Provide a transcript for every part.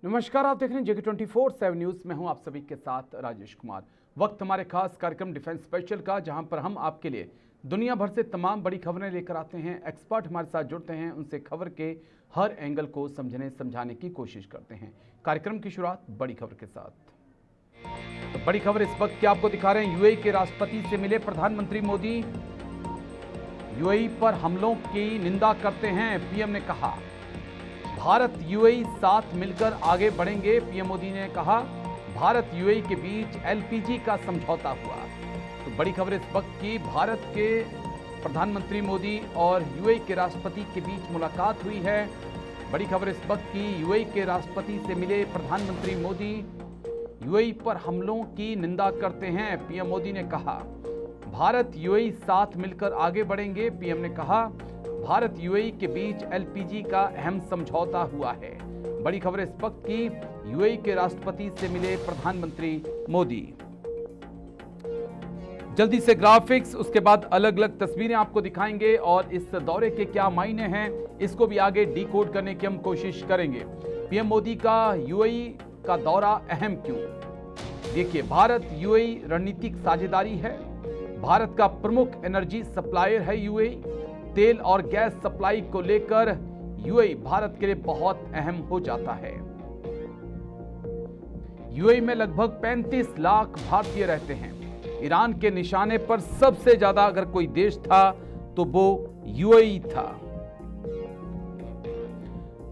नमस्कार, आप देख रहे हैं जेके 24/7 न्यूज में हूं आप सभी के साथ राजेश कुमार। वक्त हमारे खास कार्यक्रम डिफेंस स्पेशल का, जहां पर हम आपके लिए दुनिया भर से तमाम बड़ी खबरें लेकर आते हैं। एक्सपर्ट हमारे साथ जुड़ते हैं, उनसे खबर के हर एंगल को समझाने की कोशिश करते हैं। कार्यक्रम की शुरुआत बड़ी खबर के साथ। तो बड़ी खबर इस वक्त की आपको दिखा रहे हैं। यूएई के राष्ट्रपति से मिले प्रधानमंत्री मोदी। यूएई पर हमलों की निंदा करते हैं, पीएम ने कहा। भारत यूएई साथ मिलकर आगे बढ़ेंगे, पीएम मोदी ने कहा। भारत यूएई के बीच एलपीजी का समझौता हुआ। तो बड़ी खबर इस वक्त की, भारत के प्रधानमंत्री मोदी और यूएई के राष्ट्रपति के बीच मुलाकात हुई है। बड़ी खबर इस वक्त की, यूएई के राष्ट्रपति से मिले प्रधानमंत्री मोदी। यूएई पर हमलों की निंदा करते हैं, पीएम मोदी ने कहा। भारत यूएई साथ मिलकर आगे बढ़ेंगे, पीएम ने कहा। भारत यूएई के बीच एलपीजी का अहम समझौता हुआ है। बड़ी खबर इस वक्त की, यूएई के राष्ट्रपति से मिले प्रधानमंत्री मोदी। जल्दी से ग्राफिक्स, उसके बाद अलग अलग तस्वीरें आपको दिखाएंगे और इस दौरे के क्या मायने हैं, इसको भी आगे डिकोड करने की हम कोशिश करेंगे। पीएम मोदी का यूएई का दौरा अहम क्यों? देखिए, भारत यूएई रणनीतिक साझेदारी है। भारत का प्रमुख एनर्जी सप्लायर है यूएई। तेल और गैस सप्लाई को लेकर यूएई भारत के लिए बहुत अहम हो जाता है। यूएई में लगभग 35 लाख भारतीय रहते हैं। ईरान के निशाने पर सबसे ज्यादा अगर कोई देश था तो वो यूएई था।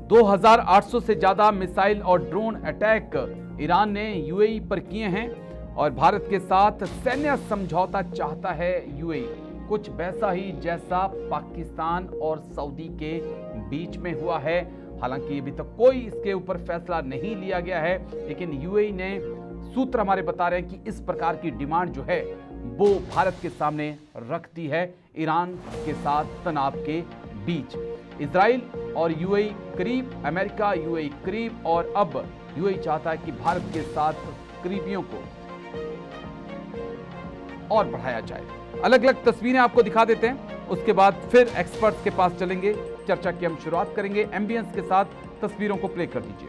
2800 से ज्यादा मिसाइल और ड्रोन अटैक ईरान ने यूएई पर किए हैं और भारत के साथ सैन्य समझौता चाहता है यूएई। कुछ वैसा ही जैसा पाकिस्तान और सऊदी के बीच में हुआ है। हालांकि अभी तक कोई इसके ऊपर फैसला नहीं लिया गया है, लेकिन यूएई ने, सूत्र हमारे बता रहे हैं कि इस प्रकार की डिमांड जो है वो भारत के सामने रखती है ईरान के साथ तनाव के बीच। इजराइल और यूएई करीब, अमेरिका यूएई करीब, और अब यूएई चाहता है कि भारत के साथ करीबियों को और बढ़ाया जाए। अलग अलग तस्वीरें आपको दिखा देते हैं, उसके बाद फिर एक्सपर्ट्स के पास चलेंगे। चर्चा की हम शुरुआत करेंगे एम्बियंस के साथ। तस्वीरों को प्ले कर दीजिए।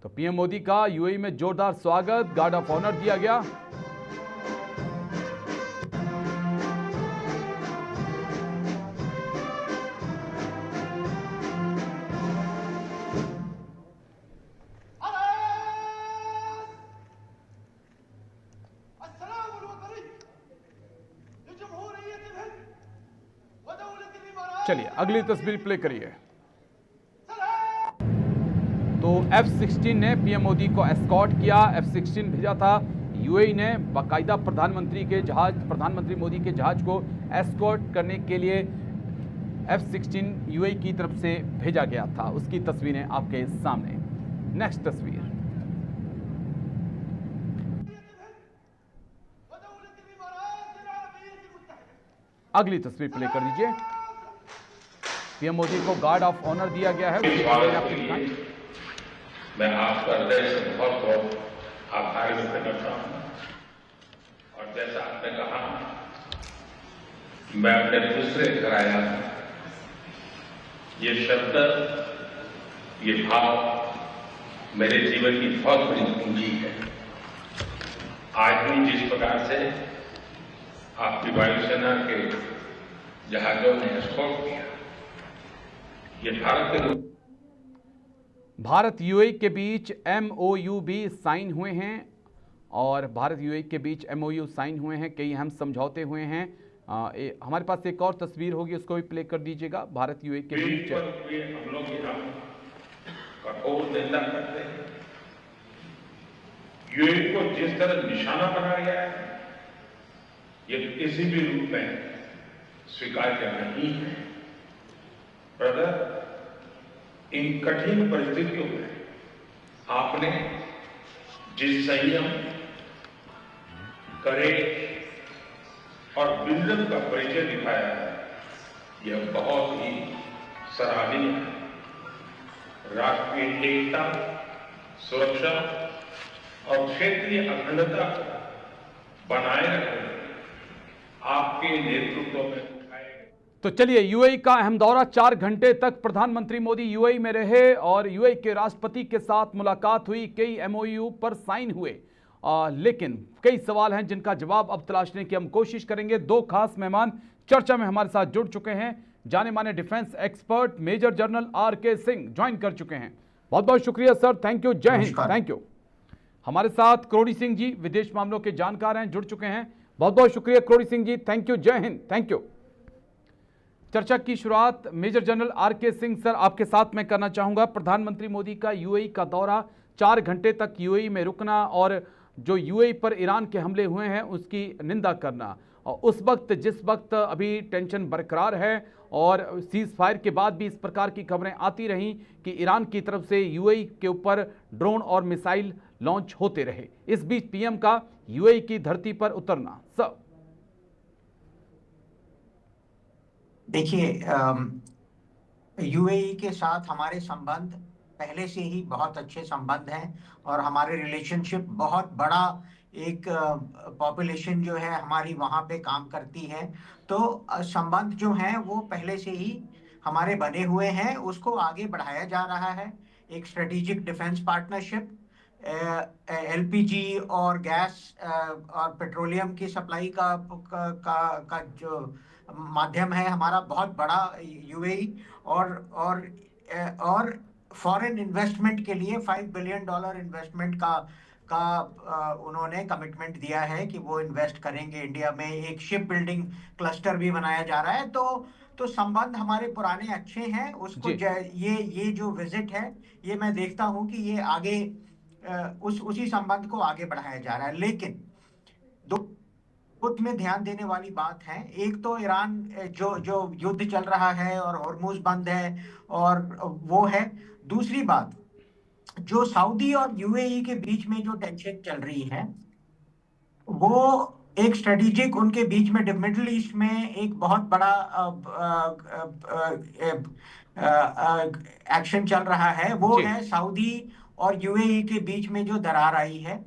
तो पीएम मोदी का यूएई में जोरदार स्वागत, गार्ड ऑफ ऑनर दिया गया। चलिए अगली तस्वीर प्ले करिए। तो F-16 ने पीएम मोदी को एस्कॉर्ट किया। F-16 भेजा था यूएई ने, बाकायदा प्रधानमंत्री मोदी के जहाज को एस्कॉर्ट करने के लिए F-16 यूएई की तरफ से भेजा गया था। उसकी तस्वीरें आपके सामने। नेक्स्ट तस्वीर, अगली तस्वीर प्ले कर दीजिए। पीएम मोदी को गार्ड ऑफ ऑनर दिया गया है। मैं आपका हृदय से बहुत बहुत आभार व्यक्त करता हूं। और जैसा आपने कहा, मैं अपने दूसरे घर आया हूं। ये शब्द, ये भाव मेरे जीवन की बहुत बड़ी पूंजी है। आज भी जिस प्रकार से आपकी वायुसेना के जहाजों ने एस्कॉर्ट किया, ये भारत यूएई के बीच एमओयू भी साइन हुए हैं और भारत यूएई के बीच एमओयू साइन हुए हैं, कई अहम समझौते हुए हैं। हमारे पास एक और तस्वीर होगी, उसको भी प्ले कर दीजिएगा। भारत यूएई के बीच हमलों की हम कठोर निंदा करते हैं। यूएई को जिस तरह निशाना बनाया गया है, ये किसी भी रूप में स्वीकार्य नहीं है। ब्रदर, इन कठिन परिस्थितियों में आपने जिस संयम, करेज और विजन का परिचय दिखाया है, यह बहुत ही सराहनीय है। राष्ट्रीय एकता, सुरक्षा और क्षेत्रीय अखंडता को बनाए रखने आपके नेतृत्व में उठाए। तो चलिए, यूएई का अहम दौरा, 4 घंटे तक प्रधानमंत्री मोदी यूएई में रहे और यूएई के राष्ट्रपति के साथ मुलाकात हुई, कई एमओयू पर साइन हुए। लेकिन कई सवाल हैं जिनका जवाब अब तलाशने की हम कोशिश करेंगे। 2 खास मेहमान चर्चा में हमारे साथ जुड़ चुके हैं। जाने माने defence expert major general R K. Singh join कर चुके हैं। बहुत बहुत शुक्रिया सर, थैंक यू, जय हिंद, थैंक यू। हमारे साथ करोड़ी सिंह जी विदेश मामलों के जानकार हैं, जुड़ चुके हैं। बहुत बहुत शुक्रिया करोड़ी सिंह जी, थैंक यू, जय हिंद, थैंक यू। चर्चा की शुरुआत major general R K. Singh sir आपके साथ मैं करना चाहूंगा। प्रधानमंत्री मोदी का यूएई का दौरा, 4 घंटे तक यूएई में रुकना और जो यूएई पर ईरान के हमले हुए हैं उसकी निंदा करना, और उस वक्त जिस वक्त अभी टेंशन बरकरार है और सीज फायर के बाद भी इस प्रकार की खबरें आती रहीं कि ईरान की तरफ से यूएई के ऊपर ड्रोन और मिसाइल लॉन्च होते रहे, इस बीच पीएम का यूएई की धरती पर उतरना। सर देखिए, यूएई के साथ हमारे संबंध पहले से ही बहुत अच्छे संबंध हैं और हमारे रिलेशनशिप बहुत बड़ा, एक पॉपुलेशन जो है हमारी वहाँ पे काम करती है, तो संबंध जो हैं वो पहले से ही हमारे बने हुए हैं, उसको आगे बढ़ाया जा रहा है। एक स्ट्रेटेजिक डिफेंस पार्टनरशिप, एलपीजी और गैस और पेट्रोलियम की सप्लाई का जो माध्यम है हमारा बहुत बड़ा यूएई, और फॉरेन इन्वेस्टमेंट के लिए $5 बिलियन इन्वेस्टमेंट का उन्होंने कमिटमेंट दिया है कि वो इन्वेस्ट करेंगे इंडिया में। एक शिप बिल्डिंग क्लस्टर भी बनाया जा रहा है, तो संबंध हमारे पुराने अच्छे हैं। उसको ये जो विजिट है, ये मैं देखता हूँ कि ये आगे उसी संबंध को आगे बढ़ाया जा रहा है। लेकिन दो में ध्यान देने वाली बात है, एक तो ईरान जो युद्ध चल रहा है और हॉर्मुज बंद है और वो है। दूसरी बात, जो सऊदी और यूएई के बीच में जो टेंशन चल रही है, वो एक स्ट्रेटेजिक उनके बीच में मिडिल ईस्ट में एक बहुत बड़ा एक्शन चल रहा है। वो है सऊदी और यूएई के बीच में जो दरार आई है।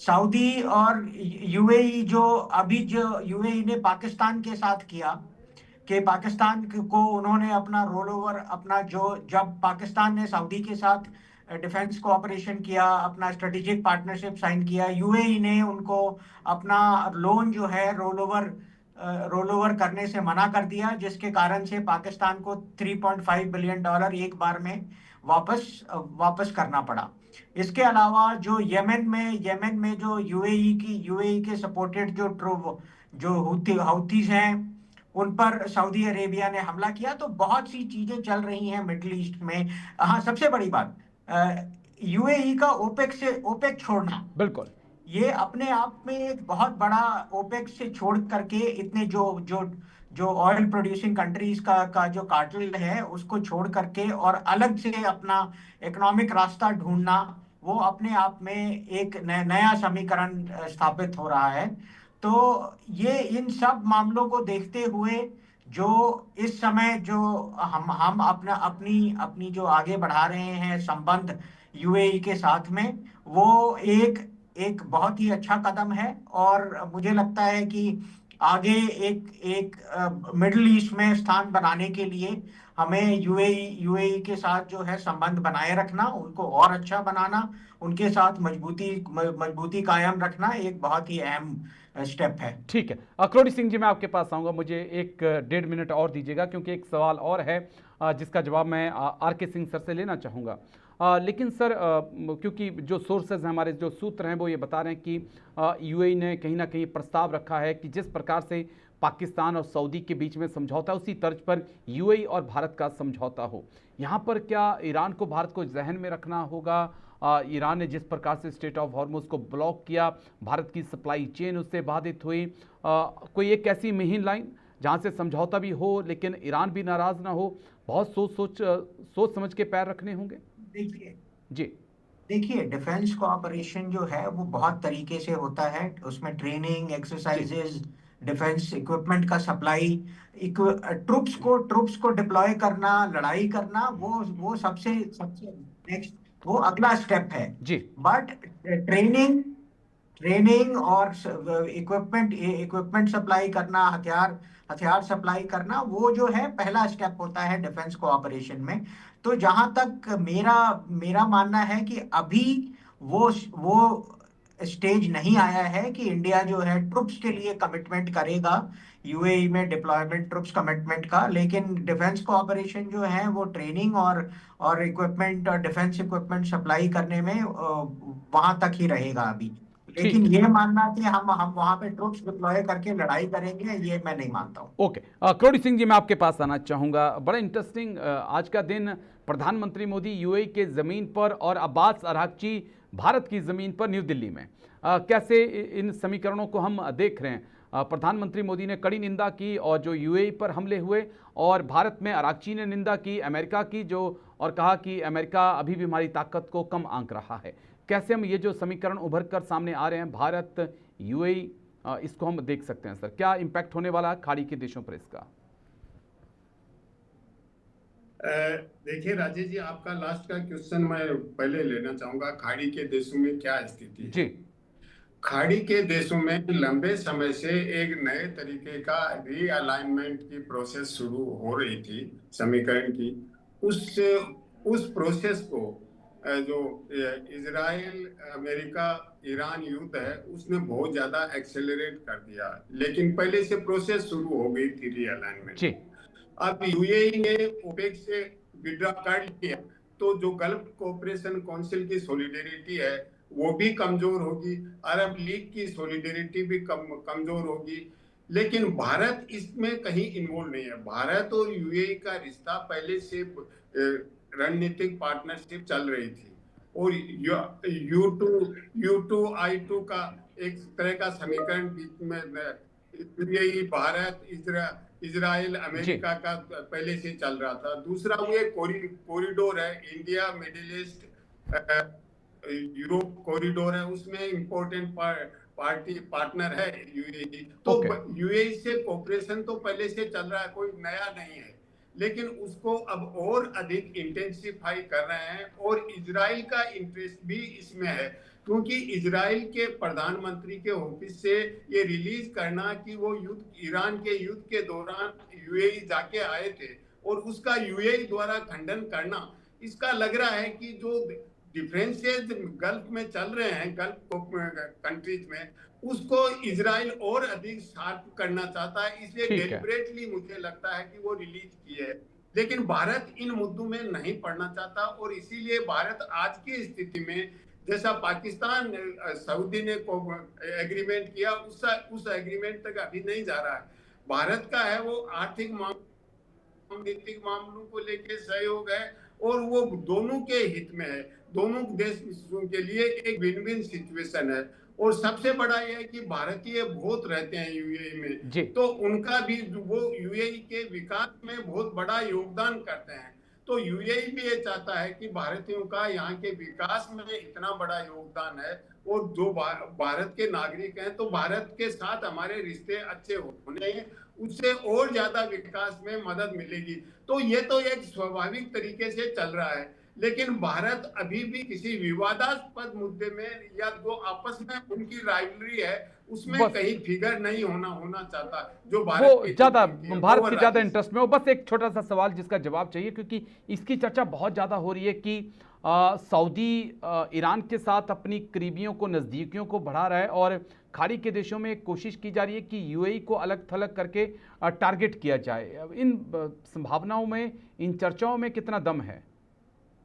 सऊदी और यूएई जो यूएई ने पाकिस्तान के साथ किया कि पाकिस्तान को उन्होंने अपना रोल ओवर, अपना जब पाकिस्तान ने सऊदी के साथ डिफेंस कोऑपरेशन किया, अपना स्ट्रेटेजिक पार्टनरशिप साइन किया, यूएई ने उनको अपना लोन जो है रोल ओवर करने से मना कर दिया, जिसके कारण से पाकिस्तान को $3.5 बिलियन एक बार में वापस करना पड़ा। इसके अलावा जो यमन में जो यूएई के सपोर्टेड जो हूथीज हैं, उन पर सऊदी अरेबिया ने हमला किया। तो बहुत सी चीजें चल रही हैं मिडिल ईस्ट में। हाँ, सबसे बड़ी बात, यूएई का ओपेक छोड़ना, बिल्कुल, ये अपने आप में एक बहुत बड़ा, ओपेक से छोड़ करके इतने जो ऑयल प्रोड्यूसिंग कंट्रीज का जो कार्टेल है उसको छोड़ करके और अलग से अपना इकोनॉमिक रास्ता ढूंढना, वो अपने आप में एक नया समीकरण स्थापित हो रहा है। तो ये इन सब मामलों को देखते हुए जो इस समय जो हम अपनी जो आगे बढ़ा रहे हैं संबंध यूएई के साथ में, वो एक बहुत ही अच्छा कदम है। और मुझे लगता है कि आगे एक मिडिल ईस्ट में स्थान बनाने के लिए हमें यूएई के साथ जो है संबंध बनाए रखना, उनको और अच्छा बनाना, उनके साथ मजबूती कायम रखना एक बहुत ही अहम स्टेप है। ठीक है, करोड़ी सिंह जी मैं आपके पास आऊंगा, मुझे 1-1.5 मिनट और दीजिएगा क्योंकि एक सवाल और है जिसका जवाब मैं आर.के. सिंह सर से लेना चाहूँगा। लेकिन सर, क्योंकि जो सोर्सेज हैं, हमारे जो सूत्र हैं, वो ये बता रहे हैं कि यूएई ने कहीं ना कहीं प्रस्ताव रखा है कि जिस प्रकार से पाकिस्तान और सऊदी के बीच में समझौता, उसी तर्ज पर यूएई और भारत का समझौता हो। यहाँ पर क्या ईरान को भारत को जहन में रखना होगा? ईरान ने जिस प्रकार से स्ट्रेट ऑफ हॉर्मुज को ब्लॉक किया, भारत की सप्लाई चेन उससे बाधित हुई, कोई एक ऐसी महीन लाइन जहाँ से समझौता भी हो लेकिन ईरान भी नाराज ना हो, बहुत सोच समझ के पैर रखने होंगे। देखिए, डिफेंस कोऑपरेशन जो है वो बहुत तरीके से होता है। उसमें ट्रेनिंग, एक्सरसाइजेज, डिफेंस इक्विपमेंट का सप्लाई, ट्रुप्स को डिप्लॉय करना, लड़ाई करना, वो सबसे सबसे नेक्स्ट, वो अगला स्टेप है। जी बट ट्रेनिंग ट्रेनिंग और इक्विपमेंट सप्लाई करना, हथियार हथियार सप्लाई करना, वो जो है पहला स्टेप होता है डिफेंस कोऑपरेशन में। तो जहां तक मेरा मेरा मानना है कि अभी वो स्टेज नहीं आया है कि इंडिया जो है ट्रुप्स के लिए कमिटमेंट करेगा, यूएई में डिप्लॉयमेंट ट्रुप्स कमिटमेंट का। लेकिन डिफेंस कोऑपरेशन जो है वो ट्रेनिंग और इक्विपमेंट और डिफेंस इक्विपमेंट सप्लाई करने में वहां तक ही रहेगा अभी। ठीक लेकिन है। ये मानना कि हम वहां पे ट्रुप्स डिप्लॉय करके लड़ाई करेंगे, ये मैं नहीं मानता हूँ। ओके, करोड़ी सिंह जी, मैं आपके पास आना चाहूँगा। बड़ा इंटरेस्टिंग आज का दिन, प्रधानमंत्री मोदी यूएई के ज़मीन पर और अब्बास अरागची भारत की ज़मीन पर न्यू दिल्ली में। कैसे इन समीकरणों को हम देख रहे हैं? प्रधानमंत्री मोदी ने कड़ी निंदा की और जो यूएई पर हमले हुए, और भारत में अरागची ने निंदा की अमेरिका की, जो और कहा कि अमेरिका अभी भी हमारी ताकत को कम आंक रहा है। कैसे हम ये जो समीकरण उभर कर सामने आ रहे हैं, भारत यूएई, इसको हम देख सकते हैं सर? क्या इम्पैक्ट होने वाला है खाड़ी के देशों पर इसका? देखिए राजेश जी, आपका लास्ट का क्वेश्चन मैं पहले लेना चाहूंगा। खाड़ी के देशों में क्या स्थिति है? जी, खाड़ी के देशों में लंबे समय से एक नए तरीके का रीअलाइनमेंट की प्रोसेस शुरू हो रही थी, समीकरण की। उस प्रोसेस को जो इजराइल अमेरिका ईरान युद्ध है, उसने बहुत ज्यादा एक्सेलरेट कर दिया। लेकिन पहले से प्रोसेस शुरू हो गई थी रीअलाइनमेंट। जी, अब यूएई ने ओपेक से विड्रॉ कर लिया, तो जो गल्फ कोऑपरेशन काउंसिल की सॉलिडेरिटी है वो भी कमजोर होगी, अरब लीग की सॉलिडेरिटी भी कमजोर होगी। लेकिन भारत इसमें कहीं इन्वॉल्व नहीं है। भारत और यूएई का रिश्ता पहले से रणनीतिक पार्टनरशिप चल रही थी, और U2I2 का एक तरह का समीकरण बीच में यूएई, भारत, इजराइल, अमेरिका का पहले से चल रहा था। दूसरा वो एक कॉरिडोर है, India middle east Europe corridor है, उसमें इम्पोर्टेंट पार्टनर है यूएई। तो यूएई से कोऑपरेशन तो पहले से चल रहा है, कोई नया नहीं है। लेकिन उसको अब और अधिक इंटेंसिफाई कर रहे हैं, और इजराइल का इंटरेस्ट भी इसमें है, क्योंकि इजराइल के प्रधानमंत्री के ऑफिस से ये रिलीज करना कि वो ईरान के युद्ध के दौरान यूएई जाके आए थे, और उसका यूएई द्वारा खंडन करना, इसका लग रहा है कि जो डिफरेंसेस गल्फ में चल रहे हैं, गल्फ कंट्रीज में, उसको इजराइल और अधिक शार्प करना चाहता है। इसलिए डेलिबरेटली मुझे लगता है कि वो रिलीज की है। लेकिन भारत इन मुद्दों में नहीं पड़ना चाहता, और इसीलिए भारत आज की स्थिति में, जैसा पाकिस्तान सऊदी ने एग्रीमेंट किया, उस एग्रीमेंट तक अभी नहीं जा रहा है। भारत का है वो आर्थिक नीतिक मामलों को लेकर सहयोग है, और वो दोनों के हित में है, दोनों देशों के लिए एक विन विन सिचुएशन है। और सबसे बड़ा यह है कि भारतीय बहुत रहते हैं यूएई में, तो उनका भी वो यूएई के विकास में बहुत बड़ा योगदान करते हैं। तो यूएई भी ये चाहता है कि भारतीयों का यहाँ के विकास में इतना बड़ा योगदान है, और जो भारत के नागरिक हैं, तो भारत के साथ हमारे रिश्ते अच्छे होने हैं, उससे और ज्यादा विकास में मदद मिलेगी। तो ये तो एक स्वाभाविक तरीके से चल रहा है। लेकिन भारत अभी भी किसी विवादास्पद मुद्दे में, या जो आपस में उनकी राइवलरी है, उसमें कहीं फिगर नहीं होना चाहता, जो भारत ज्यादा भारत की ज्यादा इंटरेस्ट में हो। बस एक छोटा सा सवाल जिसका जवाब चाहिए, क्योंकि इसकी चर्चा बहुत ज्यादा हो रही है कि सऊदी ईरान के साथ अपनी करीबियों को, नजदीकियों को बढ़ा रहा है, और खाड़ी के देशों में कोशिश की जा रही है कि यूएई को अलग थलग करके टारगेट किया जाए। इन संभावनाओं में, इन चर्चाओं में कितना दम है,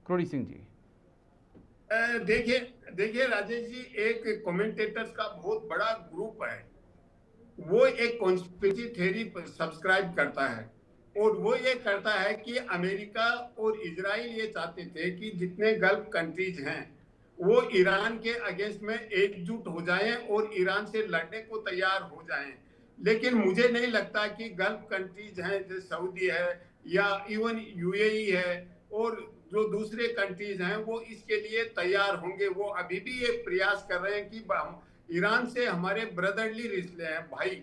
करोड़ी सिंह जी? देखिए राजेश जी, एक कमेंटेटर्स का बहुत बड़ा ग्रुप है, वो एक कॉन्स्पिरेसी थ्योरी सब्सक्राइब करता है, और वो ये करता है कि अमेरिका और इजराइल ये चाहते थे कि जितने गल्फ कंट्रीज हैं वो ईरान के अगेंस्ट में एकजुट हो जाएं और ईरान से लड़ने को तैयार हो जाएं। लेकिन मुझे नहीं लगता कि गल्फ कंट्रीज हैं, जैसे सऊदी है या इवन यूएई है, और जो दूसरे कंट्रीज हैं, वो इसके लिए तैयार होंगे। वो अभी भी ये प्रयास कर रहे हैं कि ईरान से हमारे ब्रदरली रिश्ते हैं, भाई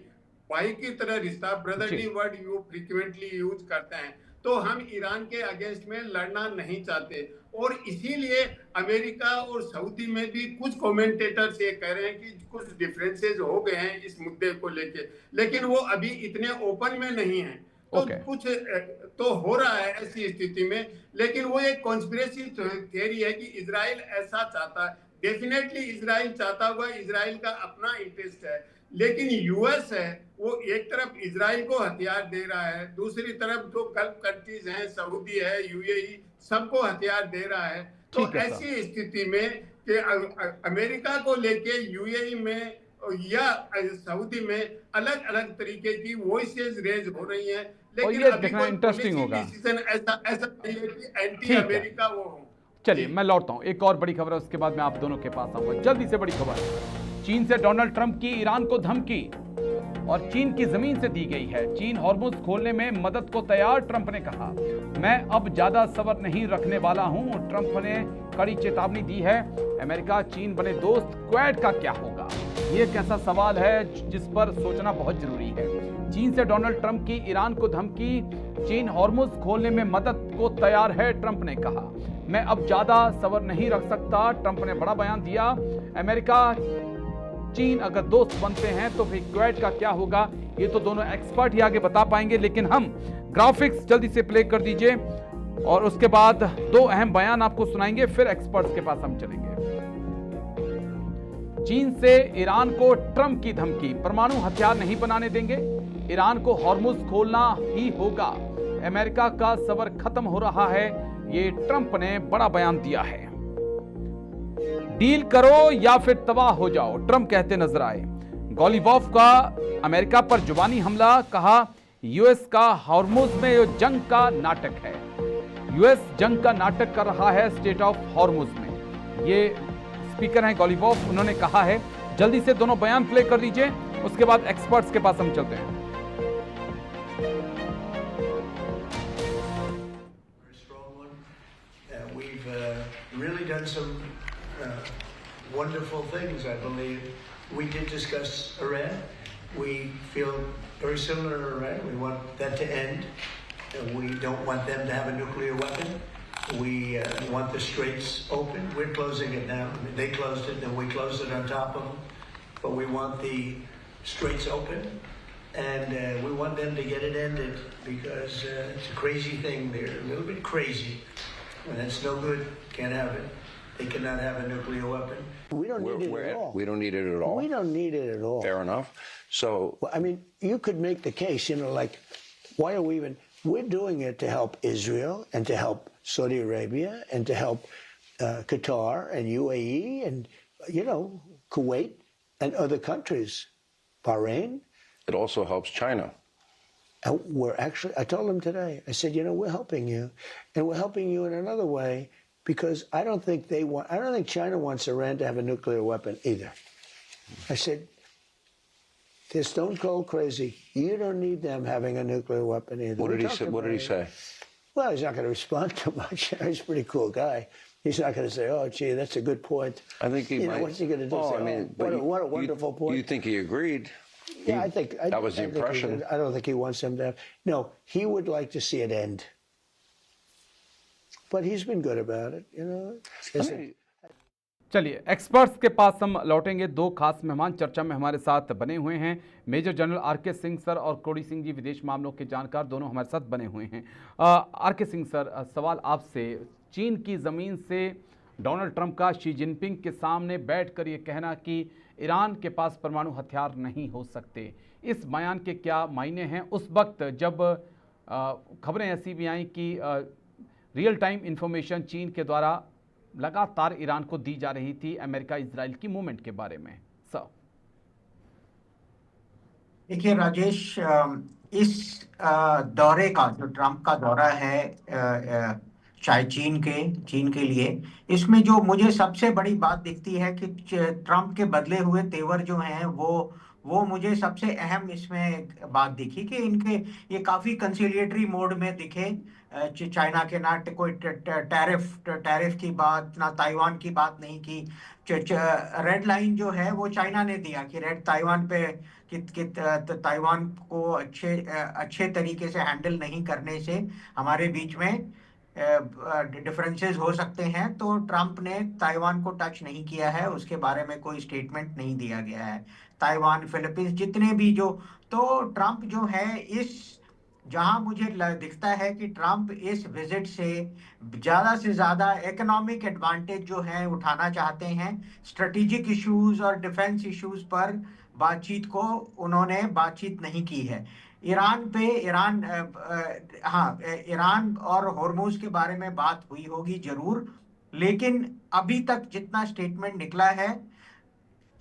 भाई की तरह रिश्ता, brotherly word you frequently use करते हैं, तो हम ईरान के अगेंस्ट में लड़ना नहीं चाहते। और इसीलिए अमेरिका और सऊदी में भी कुछ कमेंटेटर्स ये कह रहे हैं कि कुछ डिफरेंसेस हो गए हैं इस मुद्दे को लेके, लेकिन वो अभी इतने ओपन में नहीं है। तो कुछ तो हो रहा है ऐसी स्थिति में, लेकिन वो एक कॉन्स्पिरेसी थियरी है कि इजराइल ऐसा चाहता है। डेफिनेटली इजराइल चाहता हुआ, इजराइल का अपना इंटरेस्ट है, लेकिन यूएस है वो एक तरफ इजराइल को हथियार दे रहा है, दूसरी तरफ जो गल्फ कंट्रीज हैं, सऊदी है, यूएई, सबको हथियार दे रहा है। तो ऐसी स्थिति में कि अमेरिका को लेके यूएई में या सऊदी में अलग अलग तरीके की वॉइसेस रेज हो रही हैं, लेकिन अभी कोई इंटरेस्टिंग होगा डिसीजन ऐसा नहीं है कि एंटी अमेरिका वो हो। चलिए मैं लौटता हूं, एक और बड़ी खबर है, उसके बाद मैं आप दोनों के पास आऊंगा। जल्दी से बड़ी खबर, चीन से डोनाल्ड ट्रंप की ईरान को धमकी और चीन की जमीन से दी गई है। चीन हॉर्मुज़ खोलने में मदद को तैयार, ट्रंप ने कहा मैं अब ज्यादा सब्र नहीं रखने वाला हूं। ट्रंप ने कड़ी चेतावनी दी है। अमेरिका चीन बने दोस्त, क्वेड का क्या होगा? ये एक ऐसा सवाल है जिस पर सोचना बहुत जरूरी है। चीन से डोनाल्ड ट्रंप की ईरान को धमकी, चीन हॉर्मुज़ खोलने में मदद को तैयार है, ट्रंप ने कहा मैं अब ज्यादा सब्र नहीं रख सकता। ट्रंप ने बड़ा बयान दिया। अमेरिका चीन अगर दोस्त बनते हैं तो फिर क्वेड का क्या होगा, ये तो दोनों एक्सपर्ट ही आगे बता पाएंगे, लेकिन हम ग्राफिक्स जल्दी से प्ले कर दीजिए और उसके बाद दो अहम बयान आपको सुनाएंगे, फिर एक्सपर्ट्स के पास हम चलेंगे। चीन से ईरान को ट्रंप की धमकी, परमाणु हथियार नहीं बनाने देंगे, ईरान को हॉर्मुज़ खोलना ही होगा, अमेरिका का सब्र खत्म हो रहा है, ये ट्रंप ने बड़ा बयान दिया है। डील करो या फिर तबाह हो जाओ, ट्रंप कहते नजर आए। गोलिवॉफ का अमेरिका पर जुबानी हमला, कहा यूएस का हॉर्मुज़ में जंग का नाटक है। यूएस जंग का नाटक कर रहा है स्टेट ऑफ हॉर्मुज़ में। ये स्पीकर हैं गोलिवॉफ, उन्होंने कहा है। जल्दी से दोनों बयान प्ले कर दीजिए, उसके बाद एक्सपर्ट्स के पास हम चलते हैं। Really done some wonderful things, I believe. We did discuss Iran. We feel very similar to Iran. We want that to end. We don't want them to have a nuclear weapon. We want the straits open. We're closing it now. They closed it, then we closed it on top of them. But we want the straits open. And we want them to get it ended because it's a crazy thing. They're a little bit crazy. And that's no good. Can't have it. They cannot have a nuclear weapon. We don't need it at all. We don't need it at all. We don't need it at all. Fair enough. So, I mean, you could make the case, like, why are we even? We're doing it to help Israel and to help Saudi Arabia and to help Qatar and UAE and Kuwait and other countries, Bahrain. It also helps China. I told them today, I said, we're helping you. And we're helping you in another way because I don't think China wants Iran to have a nuclear weapon either. I said, they're stone cold crazy. You don't need them having a nuclear weapon either. What did he say? Well, he's not going to respond too much. He's a pretty cool guy. He's not going to say, oh, gee, that's a good point. I think he might. What's he going to do? What a wonderful point. You think he agreed? Yeah, I think that was the impression. I don't think he wants them to have. No, he would like to see it end. But he's been good about it, चलिए experts के पास हम लौटेंगे। दो खास मेहमान चर्चा में हमारे साथ बने हुए हैं, major general R K. Singh sir और कोड़ी सिंह जी, विदेश मामलों के जानकार, दोनों हमारे साथ बने हुए हैं। आर.के. सिंह सर, सवाल आपसे, चीन की ज़मीन से डोनाल्ड ट्रंप का शी जिनपिंग के सामने बैठकर ये कहना कि ईरान के पास परमाणु हथियार नहीं हो सकते, इस बयान के क्या मायने हैं उस वक्त जब खबरें ऐसी भी आई कि रियल टाइम इंफॉर्मेशन चीन के द्वारा लगातार ईरान को दी जा रही थी अमेरिका इजराइल की मूवमेंट के बारे में? सर देखिए राजेश, इस दौरे का जो ट्रंप का दौरा है चाहे चीन के लिए, इसमें जो मुझे सबसे बड़ी बात दिखती है कि ट्रंप के बदले हुए तेवर जो हैं वो वो मुझे सबसे अहम इसमें बात दिखी कि इनके ये काफी कंसिलिएटरी मोड में दिखे। चाइना के ना कोई टैरिफ की बात, ना ताइवान की बात नहीं की। रेड लाइन जो है वो चाइना ने दिया कि रेड ताइवान पे ताइवान को अच्छे तरीके से हैंडल नहीं करने से हमारे बीच में डिफरेंसेस हो सकते हैं। तो ट्रम्प ने ताइवान को टच नहीं किया है, उसके बारे में कोई स्टेटमेंट नहीं दिया गया है। ताइवान, फिलीपींस, जितने भी जो, तो ट्रम्प जो है इस, जहां मुझे दिखता है कि ट्रम्प इस विजिट से ज्यादा इकोनॉमिक एडवांटेज जो है उठाना चाहते हैं। स्ट्रेटेजिक इश्यूज और डिफेंस इश्यूज पर उन्होंने बातचीत नहीं की है। ईरान और होर्मुज के बारे में बात हुई होगी जरूर, लेकिन अभी तक जितना स्टेटमेंट निकला है,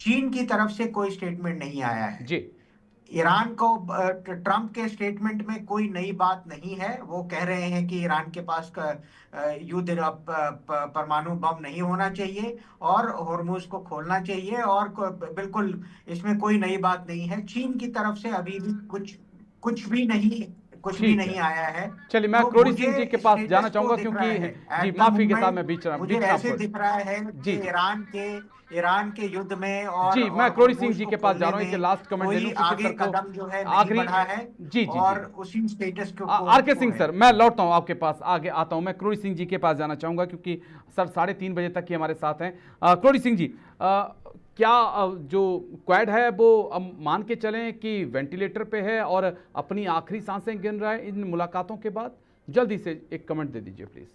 चीन की तरफ से कोई स्टेटमेंट नहीं आया है जी। ईरान को। ट्रम्प के स्टेटमेंट में कोई नई बात नहीं है। वो कह रहे हैं कि ईरान के पास युद्ध परमाणु बम नहीं होना चाहिए और होर्मुज को खोलना चाहिए, और बिल्कुल इसमें कोई नई बात नहीं है। चीन की तरफ से अभी भी कुछ भी नहीं आया है। चलिए, मैं तो क्रोड़ी मुझे सिंह जी के पास जाना स्टेटस चाहूंगा, को दिख क्योंकि रहा है जी at the माफी के साथ moment। मैं बीच मुझे ऐसे दिख रहा है जी कि ईरान के युद्ध में और जी, मैं क्रोड़ी सिंह होर्मुज जी को के पास जा खोलने रहा हूँ, एक में लास्ट कमेंट ले कोई लूं, क्योंकि आगे सर को कदम जो है नहीं आखिरी बढ़ा है। जी जी और जी उसी स्टेटस को आर के सिंह है। सर, मैं लौटता हूं आपके पास, आगे आता हूं। मैं क्रोड़ी सिंह जी के पास जाना चाहूंगा, क्योंकि सर 3:30 बजे तक ही हमारे साथ हैं। क्रोड़ी सिंह जी, क्या जो क्वाड है वो अब मान के चलें कि वेंटिलेटर पे है और अपनी आखिरी सांसें गिन रहा है इन मुलाकातों के बाद? जल्दी से एक कमेंट दे दीजिए प्लीज।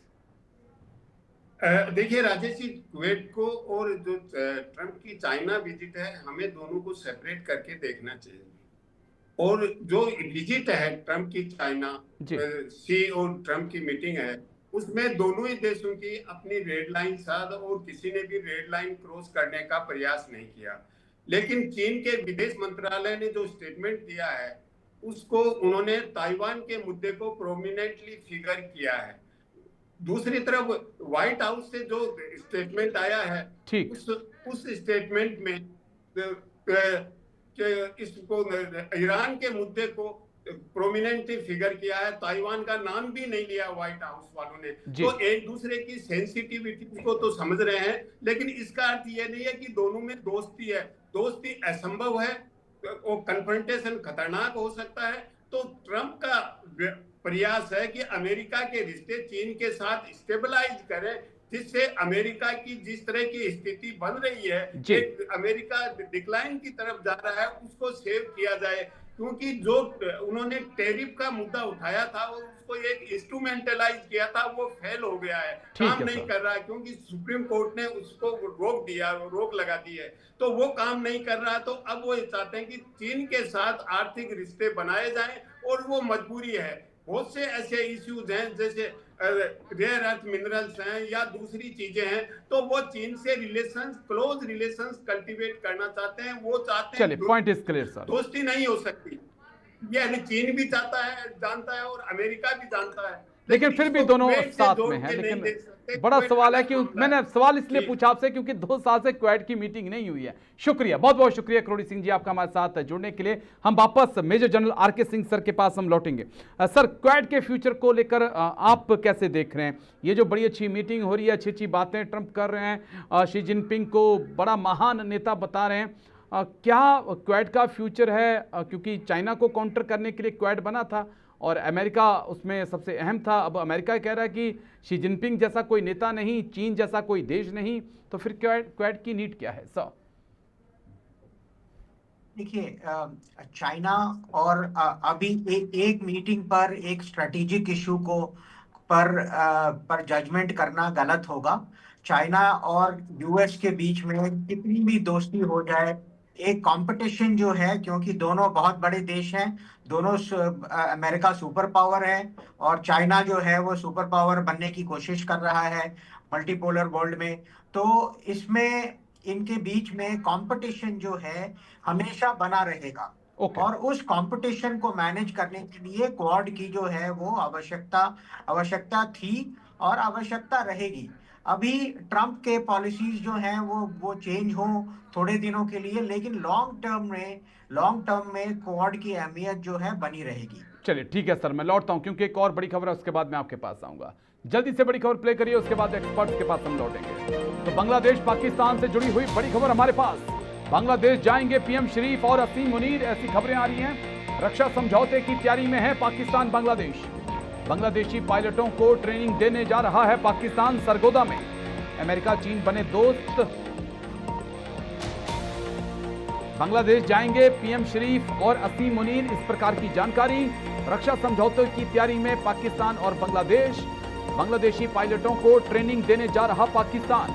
देखिए राजेश जी, कुवैत को और जो ट्रम्प की चाइना विजिट है, हमें दोनों को सेपरेट करके देखना चाहिए। और जो विजिट है ट्रम्प की चाइना, शी और ट्रम्प की मीटिंग है, उसमें दोनों ही देशों की अपनी रेड लाइन साध और किसी ने भी रेड लाइन क्रॉस करने का प्रयास नहीं किया। लेकिन चीन के विदेश मंत्रालय ने जो स्टेटमेंट दिया है, उसको उन्होंने ताइवान के मुद्दे को प्रोमिनेंटली फिगर किया है। दूसरी तरफ व्हाइट हाउस से जो स्टेटमेंट आया है, उस स्टेटमेंट में इसको ईरान के मुद्दे को प्रोमिनेंटली फिगर किया है, ताइवान का नाम भी नहीं लिया व्हाइट हाउस वालों ने। तो एक दूसरे की सेंसिटिविटी को तो समझ रहे हैं, लेकिन इसका अर्थ यह नहीं है कि दोनों में दोस्ती है। दोस्ती असंभव है, वो कन्फ्रंटेशन खतरनाक हो सकता है। तो ट्रम्प का प्रयास है कि अमेरिका के रिश्ते चीन के साथ स्टेबलाइज करें, जिससे अमेरिका की जिस तरह की स्थिति बन रही है, अमेरिका डिक्लाइन की तरफ जा रहा है, उसको सेव किया जाए। क्योंकि जो उन्होंने टैरिफ का मुद्दा उठाया था, उसको एक इंस्ट्रूमेंटलाइज किया था, वो फेल हो गया है, काम नहीं कर रहा है, क्योंकि सुप्रीम कोर्ट ने उसको रोक लगा दी है। तो वो काम नहीं कर रहा। तो अब वो चाहते हैं कि चीन के साथ आर्थिक रिश्ते बनाए जाएं, और वो मजबूरी है। बहुत से ऐसे इश्यूज हैं, जैसे रेयर अर्थ मिनरल्स हैं या दूसरी चीजें हैं, तो वो चीन से क्लोज रिलेशंस कल्टीवेट करना चाहते हैं। वो चाहते हैं, चलिए, पॉइंट इज क्लियर सर। दोस्ती नहीं हो सकती, यानी चीन भी जानता है और अमेरिका भी जानता है, लेकिन फिर भी दोनों साथ में हैं। लेकिन बड़ा सवाल है कि मैंने सवाल इसलिए पूछा आपसे क्योंकि 2 साल से क्वाड की मीटिंग नहीं हुई है। शुक्रिया, बहुत बहुत शुक्रिया क्रोड़ी सिंह जी, आपका हमारे साथ जुड़ने के लिए। हम वापस major general R K. Singh sir के पास हम लौटेंगे। सर, क्वाड के फ्यूचर को लेकर आप कैसे देख रहे हैं? ये जो बड़ी अच्छी मीटिंग हो रही है, अच्छी अच्छी बातें ट्रंप कर रहे हैं, शी जिनपिंग को बड़ा महान नेता बता रहे हैं, क्या क्वाड का फ्यूचर है? क्योंकि चाइना को काउंटर करने के लिए क्वाड बना था और अमेरिका उसमें सबसे अहम था। अब अमेरिका कह रहा है कि शी जिनपिंग जैसा कोई नेता नहीं, चीन जैसा कोई देश नहीं, तो फिर क्वाड की नीड क्या है सर? देखिए, चाइना और अभी एक मीटिंग पर एक स्ट्रेटेजिक इशू को पर जजमेंट करना गलत होगा। चाइना और यूएस के बीच में कितनी भी दोस्ती हो जाए, एक कंपटीशन जो है, क्योंकि दोनों बहुत बड़े देश हैं, दोनों अमेरिका सुपर पावर है और चाइना जो है वो सुपर पावर बनने की कोशिश कर रहा है मल्टीपोलर वर्ल्ड में। तो इसमें इनके बीच में कंपटीशन जो है हमेशा बना रहेगा। और उस कंपटीशन को मैनेज करने के लिए क्वाड की जो है वो आवश्यकता थी। और आवश्यकता रहेगी। अभी ट्रंप के पॉलिसीज जो हैं वो चेंज हो थोड़े दिनों के लिए, लेकिन लॉन्ग टर्म में क्वाड की अहमियत जो है बनी रहेगी। चलिए ठीक है सर, मैं लौटता हूं क्योंकि एक और बड़ी खबर है, उसके बाद मैं आपके पास आऊंगा। जल्दी से बड़ी खबर प्ले करिए, उसके बाद एक्सपर्ट्स के पास हम लौटेंगे। तो बांग्लादेश पाकिस्तान से जुड़ी हुई बड़ी खबर हमारे पास। बांग्लादेश जाएंगे पीएम शरीफ और असीम मुनीर, ऐसी खबरें आ रही हैं। रक्षा समझौते की तैयारी में है पाकिस्तान बांग्लादेश। बांग्लादेशी पायलटों को ट्रेनिंग देने जा रहा है पाकिस्तान सरगोदा में। अमेरिका चीन बने दोस्त। बांग्लादेश जाएंगे पीएम शरीफ और असीम मुनीर, इस प्रकार की जानकारी। रक्षा समझौते की तैयारी में पाकिस्तान और बांग्लादेश। बांग्लादेशी पायलटों को ट्रेनिंग देने जा रहा पाकिस्तान।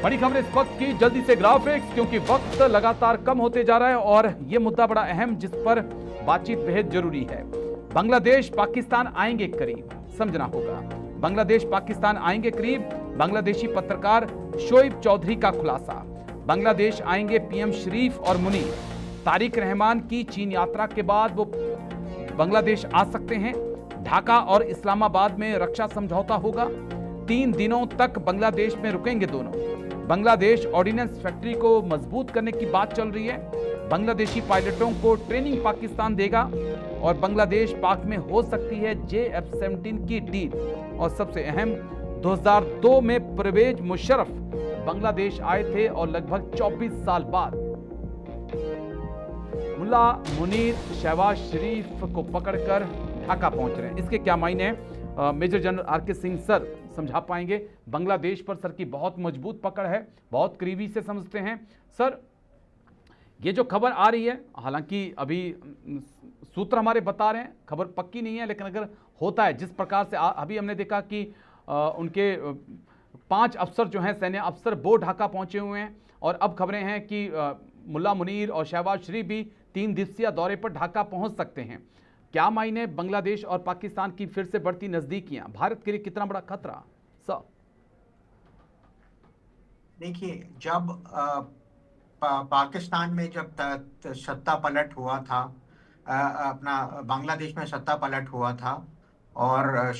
बड़ी खबर इस वक्त की, जल्दी से ग्राफिक्स, क्योंकि वक्त लगातार कम होते जा रहा है और यह मुद्दा बड़ा अहम, जिस पर बातचीत बेहद जरूरी है। बांग्लादेश पाकिस्तान आएंगे करीब, समझना होगा। बांग्लादेश पाकिस्तान आएंगे करीब। बांग्लादेशी पत्रकार शोएब चौधरी का खुलासा। बांग्लादेश आएंगे पीएम शरीफ और मुनीर। तारिक रहमान की चीन यात्रा के बाद वो बांग्लादेश आ सकते हैं। ढाका और इस्लामाबाद में रक्षा समझौता होगा। 3 दिनों तक बांग्लादेश में रुकेंगे दोनों। बांग्लादेश ऑर्डिनेंस फैक्ट्री को मजबूत करने की बात चल रही है। बांग्लादेशी पायलटों को ट्रेनिंग पाकिस्तान देगा और बांग्लादेश पाक में हो सकती है JF-17 की डील। और सबसे अहम, 2002 में परवेज मुशर्रफ बांग्लादेश आए थे और लगभग 24 साल बाद मुल्ला मुनीर शहबाज शरीफ को पकड़कर ढाका पहुंच रहे हैं। इसके क्या मायने हैं, major general RK Singh sir समझा पाएंगे। बांग्लादेश पर सर की बहुत मजबूत पकड़ है, बहुत करीबी से समझते हैं। सर, ये जो खबर आ रही है, हालांकि अभी सूत्र हमारे बता रहे हैं, खबर पक्की नहीं है, लेकिन अगर होता है जिस प्रकार से अभी हमने देखा कि उनके 5 अफसर जो हैं, सैन्य अफसर, वो ढाका पहुंचे हुए हैं। और अब खबरें हैं कि मुल्ला मुनीर और शहबाज शरीफ भी 3 दिवसीय दौरे पर ढाका पहुंच सकते हैं। क्या मायने बांग्लादेश और पाकिस्तान की फिर से बढ़ती नजदीकियां, भारत के लिए कितना बड़ा खतरा? सर देखिए, जब पाकिस्तान में जब सत्ता पलट हुआ था, अपना बांग्लादेश में सत्ता पलट हुआ था और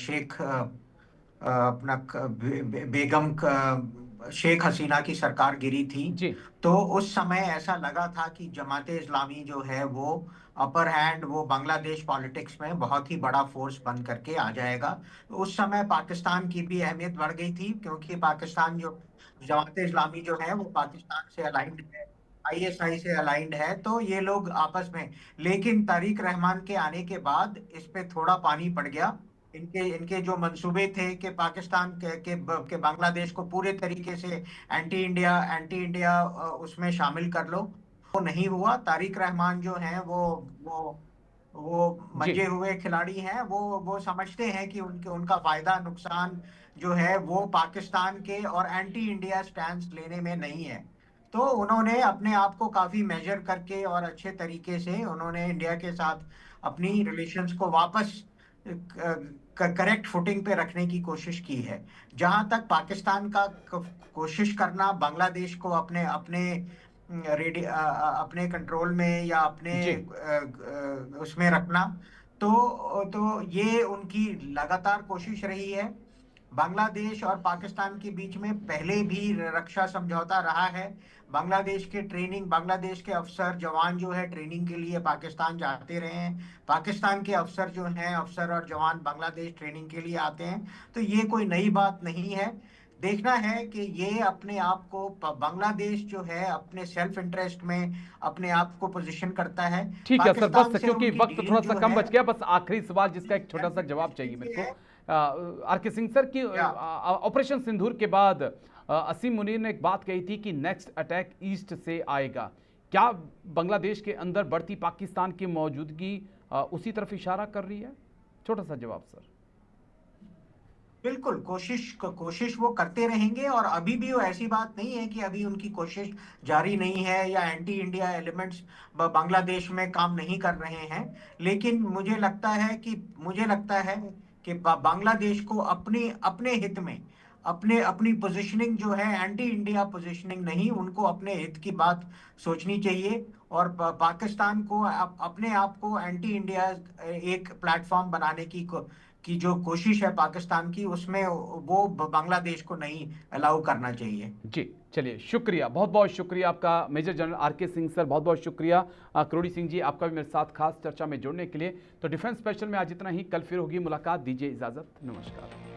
बेगम शेख हसीना की सरकार गिरी थी जी, तो उस समय ऐसा लगा था कि जमाते इस्लामी जो है वो अपर हैंड, वो बांग्लादेश पॉलिटिक्स में बहुत ही बड़ा फोर्स बन करके आ जाएगा। तो उस समय पाकिस्तान की भी अहमियत बढ़ गई थी, क्योंकि पाकिस्तान जो जमाते इस्लामी जो है वो पाकिस्तान से अलाइंड है, ISI से अलाइंड है, तो ये लोग आपस में। लेकिन तारिक रहमान के आने के बाद इस पे थोड़ा पानी पड़ गया। इनके जो मंसूबे थे कि पाकिस्तान के बांग्लादेश को पूरे तरीके से एंटी इंडिया उसमें शामिल कर लो, वो नहीं हुआ। तारिक रहमान जो हैं वो मंजे हुए खिलाड़ी हैं। वो समझते हैं कि उनका फायदा नुकसान जो है वो पाकिस्तान के और एंटी इंडिया स्टैंड लेने में नहीं है। तो उन्होंने अपने आप को काफी मेजर करके और अच्छे तरीके से उन्होंने इंडिया के साथ अपनी रिलेशंस को वापस करेक्ट फुटिंग पे रखने की कोशिश की है। जहां तक पाकिस्तान का कोशिश करना बांग्लादेश को अपने कंट्रोल में या अपने उसमें रखना, तो ये उनकी लगातार कोशिश रही है। बांग्लादेश और पाकिस्तान के बीच में पहले भी रक्षा समझौता रहा है। बांग्लादेश के अफसर जवान जो है ट्रेनिंग के लिए पाकिस्तान जाते रहे हैं। पाकिस्तान के अफसर जो हैं, अफसर और जवान बांग्लादेश ट्रेनिंग के लिए आते हैं। तो ये कोई नई बात नहीं है। देखना है कि ये अपने आप को, बांग्लादेश जो है अपने सेल्फ इंटरेस्ट में अपने आप को पोजीशन करता है। ठीक है सर, बस क्योंकि वक्त थोड़ा सा कम बच गया, बस आखिरी सवाल जिसका एक छोटा सा जवाब चाहिए मेरे को। RK सिंह सर की ऑपरेशन सिंदूर के बाद असीम मुनीर ने एक बात कही थी कि नेक्स्ट अटैक ईस्ट से आएगा। क्या बांग्लादेश के अंदर बढ़ती पाकिस्तान की मौजूदगी उसी तरफ इशारा कर रही है? छोटा सा जवाब सर। बिल्कुल, कोशिश वो करते रहेंगे। और अभी भी वो ऐसी बात नहीं है कि अभी उनकी कोशिश जारी नहीं है या एंटी इंडिया एलिमेंट्स बांग्लादेश में काम नहीं कर रहे हैं। लेकिन मुझे लगता है कि बांग्लादेश को अपने हित में अपनी पोजीशनिंग जो है एंटी इंडिया पोजीशनिंग नहीं, उनको अपने हित की बात सोचनी चाहिए और पाकिस्तान को अपने आप को एंटी इंडिया एक प्लेटफॉर्म बनाने की जो कोशिश है पाकिस्तान की, उसमें वो बांग्लादेश को नहीं अलाउ करना चाहिए। जी चलिए, शुक्रिया, बहुत बहुत शुक्रिया आपका major general R K. Singh sir, बहुत बहुत शुक्रिया करोड़ी सिंह जी आपका भी मेरे साथ खास चर्चा में जुड़ने के लिए। तो डिफेंस स्पेशल में आज इतना ही, कल फिर होगी मुलाकात, दीजिए इजाज़त, नमस्कार।